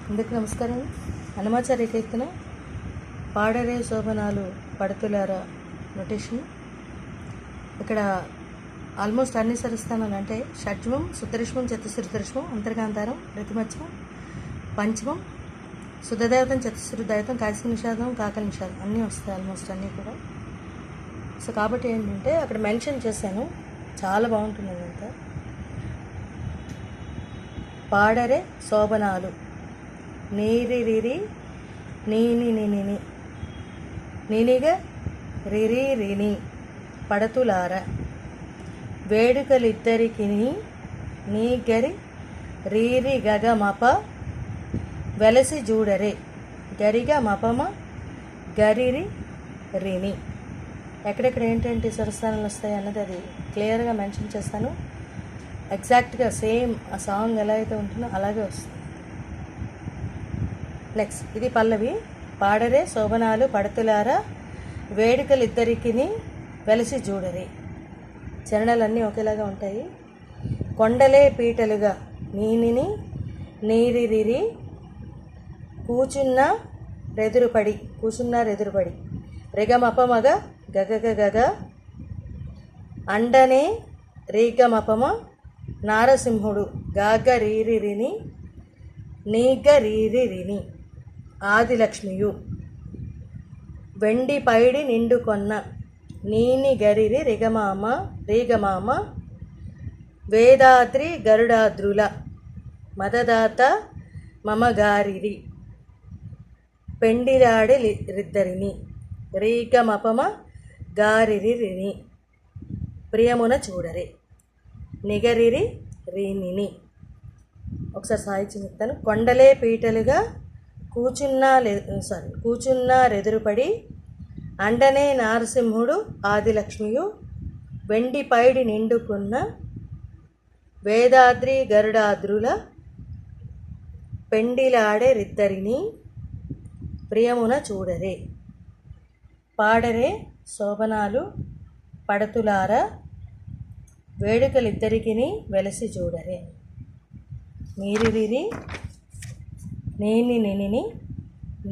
అందరికీ నమస్కారం. హనుమాచార్య కీర్తన పాడరే శోభనాలు పడుతులారా నొటేషన్. ఇక్కడ ఆల్మోస్ట్ అన్ని స్వరస్థానాలు అంటే షడ్జమం, శుద్ధరిష్మం, చతుశ్రుతరిష్మం, అంతర్గాంధారం, రతిమత్యం, పంచమం, శుద్ధదైవతం, చతుశ్రుదైవతం, కాశీ నిషాదం, కాకల నిషాదం అన్నీ వస్తాయి ఆల్మోస్ట్ అన్నీ కూడా. సో కాబట్టి ఏంటంటే అక్కడ మెన్షన్ చేశాను, చాలా బాగుంటుంది అదంతా. పాడరే శోభనాలు నీరిరిరి నీని నిని నినిగ రిరి రిని పడతులార వేడుకలిద్దరికి నీ గరి రీరి గగ మప వెలసి జూడరే గరిగ మపమ గరిరి రిని. ఎక్కడెక్కడ ఏంటంటే స్వరస్థానాలు వస్తాయి అన్నది అది క్లియర్గా మెన్షన్ చేస్తాను. ఎగ్జాక్ట్గా సేమ్ ఆ సాంగ్ ఎలా అయితే ఉంటుందో అలాగే వస్తుంది. నెక్స్ట్ ఇది పల్లవి. పాడరే శోభనాలు పడతులారా వేడుకలిద్దరికి వెలసి జూడరే. చరణాలన్నీ ఒకేలాగా ఉంటాయి. కొండలే పీటలుగా నీనిని నీరిరిరి కూచున్నారెదురుపడి రిగమపమగ గగగ గగ అండనే రీగమపమ నారసింహుడు గాగ రీరిరిని నీగ రీరిరిని ఆదిలక్ష్మియు వెండి పైడి నిండుకొన్న నీని గరిరి రీగమామ వేదాద్రి గరుడాద్రుల మదదాత మమగారిరి పెండిరాడి రిద్దరిని రీగమపమ గారిరిని ప్రియమున చూడరే నిగరిరి రీనిని. ఒకసారి సాహిత్యం చెప్తాను. కొండలే పీటలుగా కూచున్నారెదురుపడి అండనే నారసింహుడు ఆదిలక్ష్మియు వెండి పైడి నిండుకున్న వేదాద్రి గరుడాద్రుల పెండిలాడే రిద్దరిని ప్రియమున చూడరే. పాడరే శోభనాలు పడతులారా వేడుకలిద్దరికి వెలసి చూడరే. నీరిరిరి నీని నిని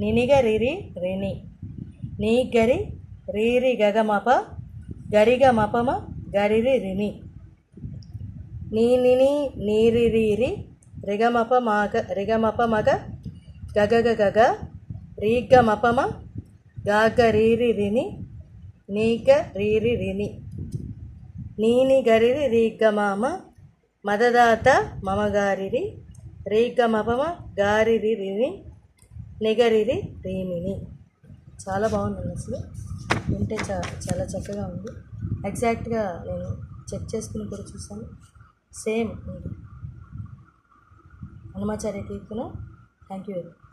నినిగ రిరి రిని నీగరి రీరి గగమప గరిగ మపమ గరిరి రిని నీనిని నీరిరిరి రిగమపమగ గగగ గగ రీగమపమ గాగ రీరి రిని నీగ రీరి రిని నీని గరిరి రీగమామ మదదాత మమగారిరి రీగమపమ గారిరిని నిగరిరి రీనిని. చాలా బాగుంది అసలు, వింటే చాలా చక్కగా ఉంది. ఎగ్జాక్ట్గా నేను చెక్ చేసుకుని కూడా చూసాను, సేమ్ ఉంది. హనుమాచార్య కీర్తన. Thank you very much.